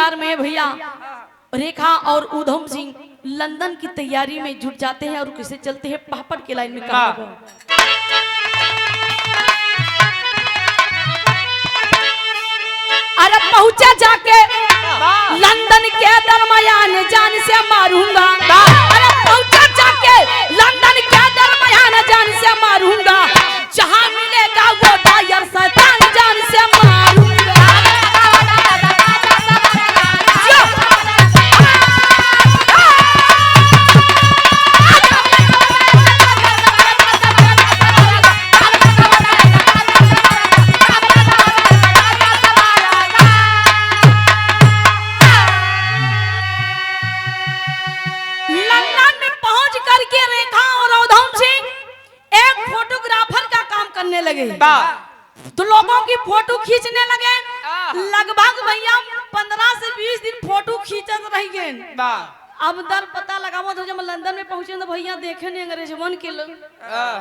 आखिरकार में भैया रेखा और उधम सिंह लंदन की तैयारी में जुट जाते हैं और किसे चलते हैं पापड़ के लाइन में कहा अरे पहुंचा जाके लंदन के दरमियान जान से मारूंगा। अरे पहुंचा जाके लंदन के दरमियान जान से मारूंगा। जहां मिलेगा वो दायर शैतान जान से मारूंगा। लगे तो लोगों की फोटो खींचने लगे। लगभग भैया 15 से 20 दिन फोटो खींचत रह गए। अब दर पता लगावो तो जब लंदन में पहुंचे तो भैया देखे नहीं अंग्रेजवन के लोग।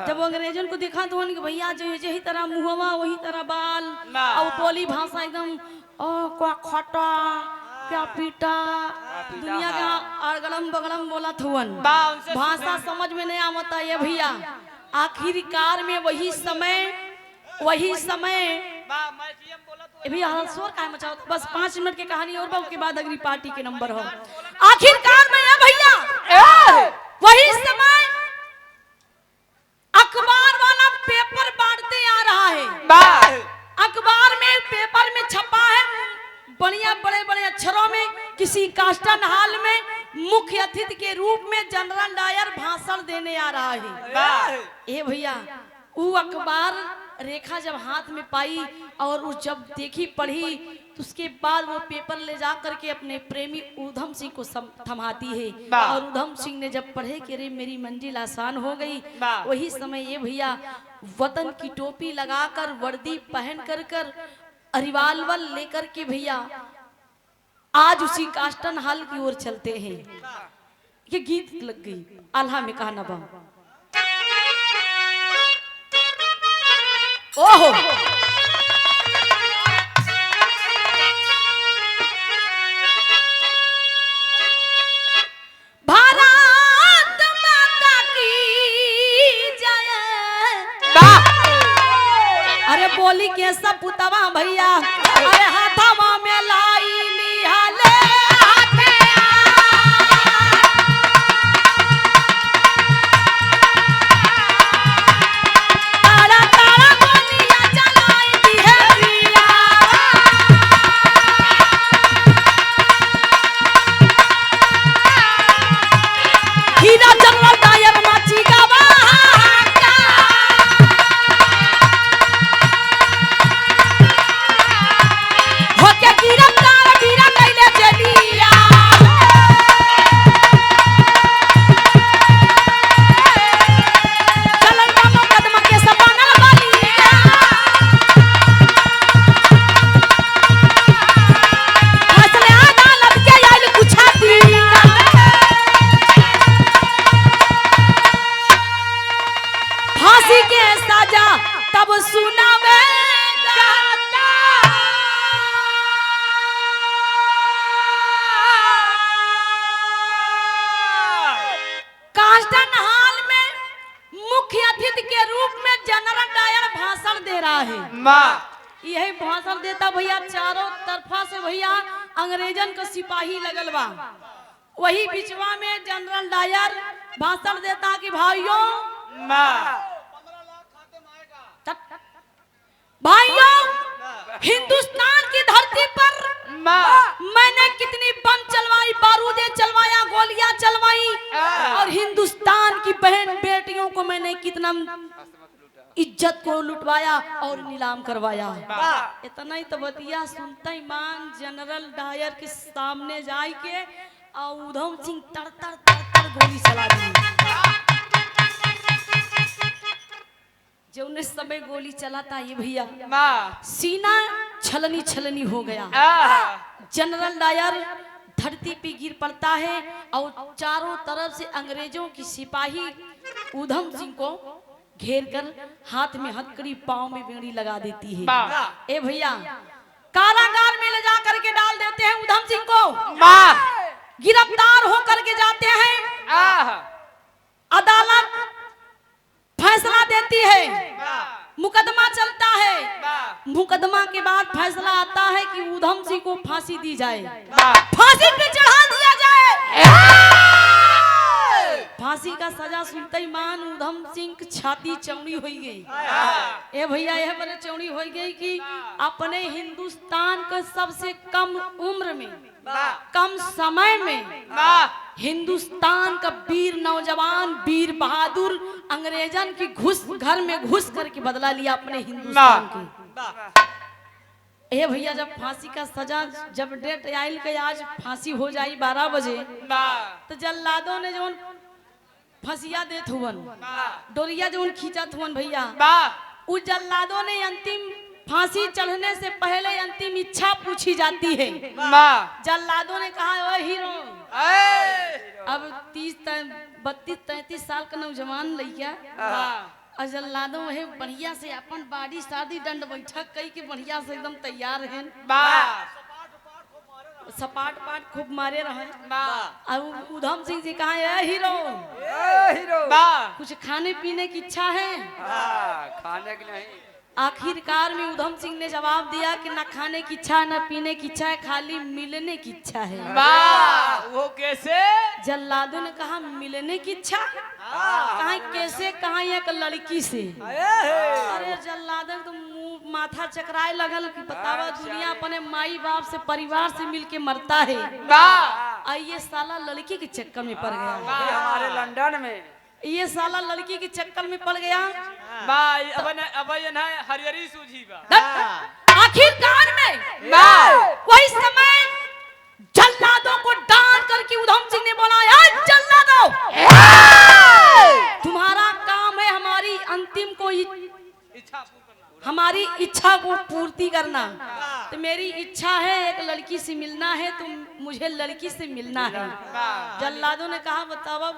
जब अंग्रेजन को देखा तो उनके भैया जो यही तरह मुहवा वही तरह बाल और बोली भाषा एकदम क्या खटा क्या पीटा दुनिया का अगड़म बगड़म बोला थुवन भाषा समझ में नहीं आवता ये भैया। आखिरकार में वही समय भैया शोर का मचाओ बस 5 मिनट की कहानी और उसके बाद अगली पार्टी के नंबर हो। आखिरकार में ये भैया वही समय अखबार वाला पेपर बांटते आ रहा है। अखबार में पेपर में छपा है बढ़िया बड़े बड़े अक्षरों में किसी कास्टन हॉल में मुख्य अतिथि के रूप में जनरल डायर भाषण देने आ रहा है। ए भैया वो अखबार रेखा जब हाथ में पाई और वो जब देखी पढ़ी तो उसके बाद वो पेपर ले जा करके अपने प्रेमी उधम सिंह को थमाती है। और उधम सिंह ने जब पढ़े कि अरे मेरी मंजिल आसान हो गई। वही समय ये भैया वतन की टोपी लगाकर वर्दी पहन कर रिवाल्वर लेकर के भैया आज उसी कास्टन हॉल की ओर चलते हैं। ये गीत लग गई आल्हा में कहा नबा ओहो भारत माता की जय। अरे बोली के सब पुतवा भैया अरे हाथवा में लाई लिहाले यही भाषण देता भैया चारों तरफा से भैया अंग्रेजन का सिपाही लगल बा। वही बिचवा में जनरल डायर भाषण देता कि भाइयों हिंदुस्तान की धरती पर मैंने कितनी बम चलवाई बारूदे चलवाया गोलियां चलवाई और हिंदुस्तान की बहन बेटियों को मैंने कितना इज्जत को लुटवाया और नीलाम करवाया। इतना ही तो बतिया सुनता ही मान जनरल डायर के सामने जाए के और उधम सिंह तर तर तर तर गोली चला दी। जो उन्हें समय गोली चलाता ये भैया सीना छलनी छलनी हो गया। जनरल डायर धरती पे गिर पड़ता है और चारों तरफ से अंग्रेजों की सिपाही उधम सिंह को घेर कर हाथ में हथकड़ी पांव में बेड़ी लगा देती है। ए भैया कारागार में ले जा करके डाल देते हैं उधम सिंह को। गिरफ्तार होकर के जाते हैं, अदालत फैसला देती है, मुकदमा चलता है। मुकदमा के बाद फैसला आता है कि उधम सिंह को फांसी दी जाए, फांसी पे चढ़ा दिया जाए। फांसी का सजा सुनते ही मान उधम सिंह की छाती चौड़ी हो गई। ए भैया यह बड़े चौड़ी हो गई कि अपने हिंदुस्तान के सबसे कम उम्र में, कम समय में हिंदुस्तान का वीर नौजवान, वीर बहादुर अंग्रेजन की घर में घुस करके बदला लिया अपने हिंदुस्तान की। ए भैया जब फांसी का सजा, जब डेट आयल के आज फांसी हो जाई 12 बजे, तो जल्लादों ने जो फंसिया देत हुवन, डोरिया जो खींचत हुवन भैया, उस जल्लादों ने अंतिम फांसी चढ़ने से पहले अंतिम इच्छा पूछी जाती है। जल्लादों ने कहा ओ हीरो, अब 32-33 साल का नौजवान लइया, और जल्लादों है बढ़िया से अपन बाड़ी शादी दंड बैठक कई के बढ़िया से एकदम तैयार है, सपाट पाट खूब मारे रहे। और उधम सिंह जी कहा है हीरो, कुछ खाने पीने की इच्छा है? खाने की नहीं। आखिरकार में उधम सिंह ने जवाब दिया कि ना खाने की इच्छा न पीने की इच्छा है, खाली मिलने की इच्छा है। वो कैसे? जल्लादों ने कहा मिलने की इच्छा? कहा कैसे? कहा एक लड़की से। अरे जल्लादों तो मुंह माथा चकराए लगल कि बतावा दुनिया अपने माई बाप से परिवार से मिलके मरता है, ये साला लड़की के चक्कर में पड़ गया। हमारे लंदन में ये साला लड़की के चक्कर में पड़ गया। हरियरी सूझी आखिरकार में वही समय जल्लादों को डांट करके उधम सिंह ने बोला, जल्लादों तुम्हारा काम है हमारी अंतिम को हमारी इच्छा को पूर्ति करना। तो मेरी इच्छा है एक लड़की से मिलना है, तो मुझे लड़की से मिलना है। जल्लादों ने कहा बतावा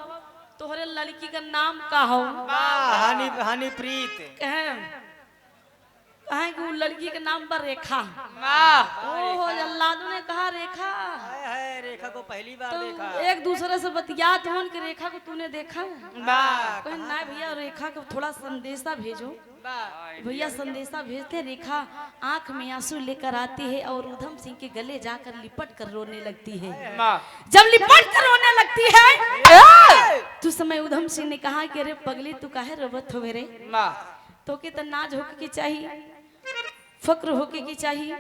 तोहरे लड़की का नाम का हो? हानि प्रीत। कहे कि वो लड़की के नाम पर रेखा। ओहो जल्लादों ने कहा रेखा? रेखा को पहली बार तो देखा। एक दूसरे से बतियात होन कि रेखा को तूने देखा? कहे ना भैया रेखा को थोड़ा संदेशा भेजो। भैया संदेशा भेजते, रेखा आंख में आंसू लेकर आती है और उधम सिंह के गले जाकर लिपट कर रोने लगती है। जब लिपट कर रोने लगती है तो समय उधम सिंह ने कहा कि अरे पगली तू काहे रोवत हो रे? तो के तो नाज होके की चाहिए, फक्र होके की चाहिए,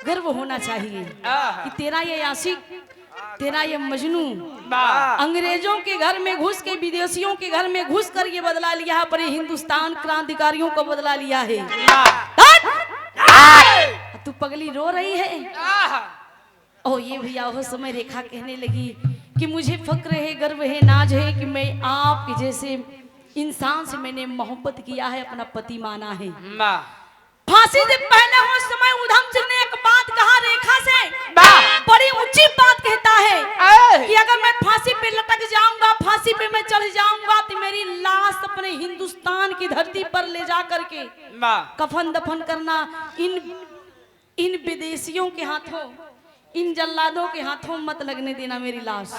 गर्व होना चाहिए कि तेरा ये आशिक, तेरा ये मजनू अंग्रेजों के घर में घुस के, विदेशियों के घर में घुस कर ये बदला लिया है, पर हिंदुस्तान क्रांतिकारियों को बदला लिया है। तू पगली रो रही है? ओ ये भैया वो समय रेखा कहने लगी कि मुझे फक्र है, गर्व है, नाज है कि मैं आपके जैसे इंसान से मैंने मोहब्बत किया है, अपना पति माना है। फांसी से पहले हो समय उधम सिंह ने एक बात कहा रेखा से, बड़ी ऊंची बात कहता है कि अगर मैं फांसी पे लटक जाऊंगा, फांसी पे मैं चढ़ जाऊंगा, तो मेरी लाश अपने हिंदुस्तान की धरती पर ले जा करके कफन दफन करना, इन विदेशियों के हाथों, इन जल्लादों के हाथों मत लगने देना मेरी लाश।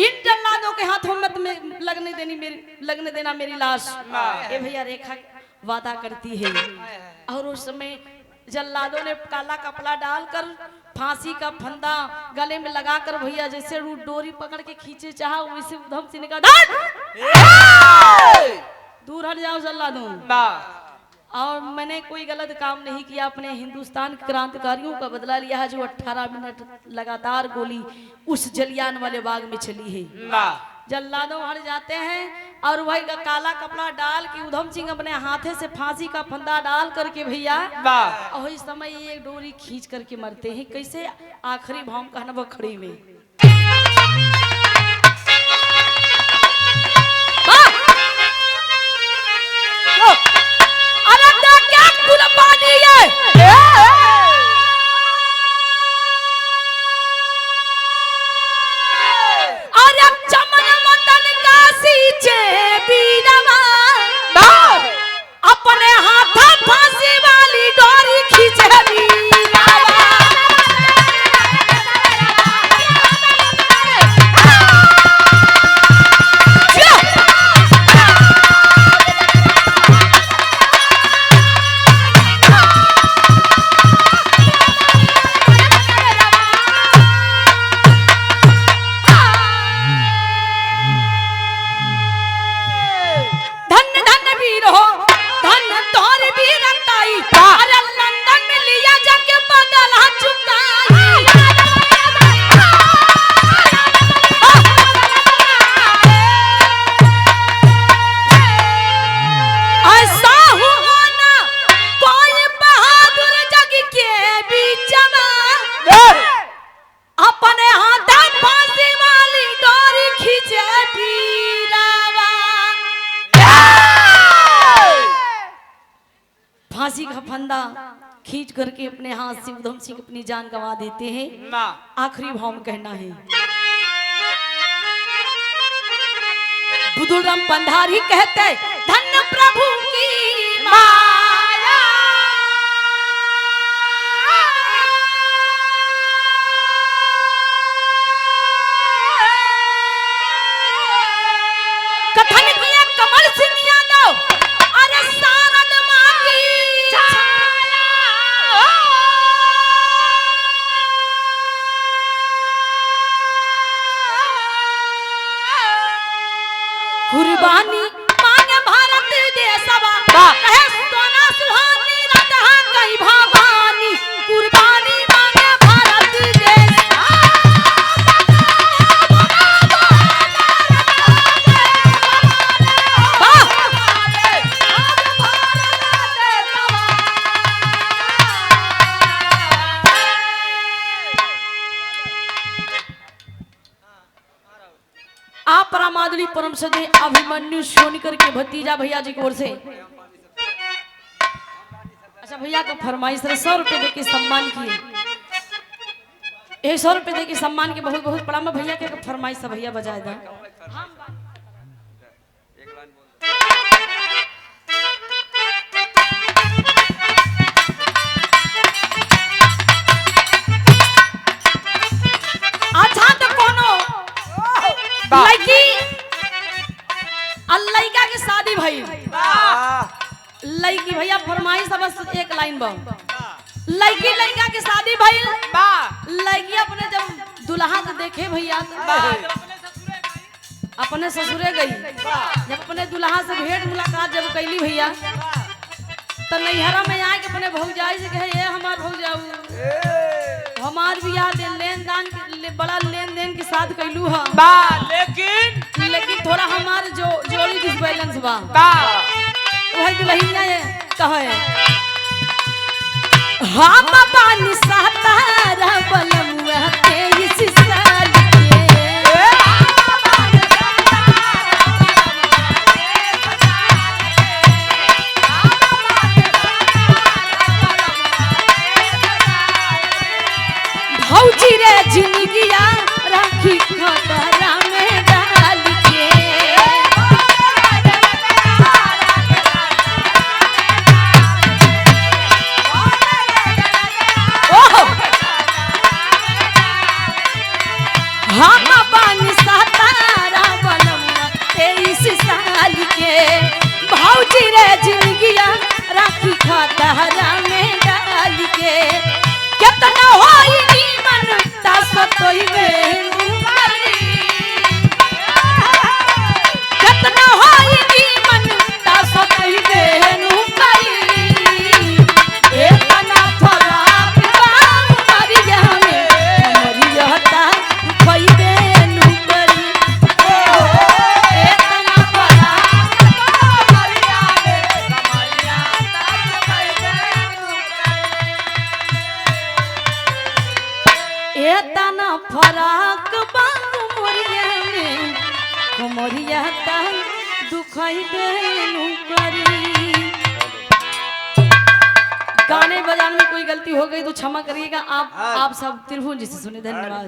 इन जल्लादों के हाथों मत लगने देना मेरी लाश। ए भैया रेखा वादा करती है। और उस समय जल्लादों ने काला कपड़ा डालकर फांसी का फंदा गले में लगाकर भैया जैसे डोरी पकड़ के खींचे चाहा, वैसे उधम सिंह ने कहा दूर हट जाओ जल्लादों, और मैंने कोई गलत काम नहीं किया, अपने हिंदुस्तान क्रांतिकारियों का बदला लिया है जो 18 मिनट लगातार गोली उस जलियांवाले बाग में चली है। जल्लादों हट जाते हैं और वही काला कपड़ा डाल के उधम सिंह अपने हाथे से फांसी का फंदा डाल करके भैया और इस समय एक डोरी खींच करके मरते हैं। कैसे? आखिरी भाव कहना बखड़ी में अपने हाथ फांसी वाली डोरी खींचे फांसी का फंदा खींच करके अपने हाथ से उधम सिंह अपनी जान गंवा देते हैं। आखिरी भाव में कहना है, बुधुराम पंधारी कहते धन्य प्रभु की माया, कथन किया कमल सिंह यादव, अरे सारद मां की छाया, कुर्बानी मांगे भारत देशवा, कहे सोना सुहानी राधा कई भवानी, कुर्बानी मांगे भारत देश। आप रामादुरी परम सदे अभिमन्यु सोनकर के भतीजा भैया जी की ओर से, अच्छा भैया का फरमाइश 100 रुपए दे के सम्मान किए, 100 रुपए दे के सम्मान के बहुत बहुत प्रणाम। भैया के फरमाइश से भैया बजाए दा। अच्छा तो कोनो लड़की लड़का की शादी भई, लड़की भैया फरमाइश बस एक लाइन बा, लड़की लड़का की शादी भई, लड़की अपने जब दुल्हा को देखे भैया अपने ससुरे गई, जब अपने दुल्हा से भेंट मुलाकात जब कैली भैया तो नैहरा में आए के अपने भौजाई से कहे ये हमार भौजाऊ हमार बियाह लेन दान बड़ा लेन देन के साथ कैलू हा, लेकिन थोड़ा हमार जोड़ी डिसबैलेंस बा, वही दुल्हनिया ये कहे हम पानी सातारा बलमुआ तेईस साल भौजी रे जिंदगिया राखी खतरा में डाल के, हम पानी सातारा बलमुआ 23 साल के, भौजी रे जिंदगिया राखी खतरा में डाल के, कितना होई नीमन तासतोई में कितना होई नीमन तासतोई में एतना फराक बाम मरिया में मरिया ता खोई बेनु करी, एतना फराक बाम मरिया में मरिया ता खोई बेनु करी, एतना फराक बाम मरिया में मरिया ता दुखई बेनु करी। गाने बजाने में कोई गलती हो गई तो क्षमा करिएगा। आप सब त्रिभुवन जी से सुने। धन्यवाद।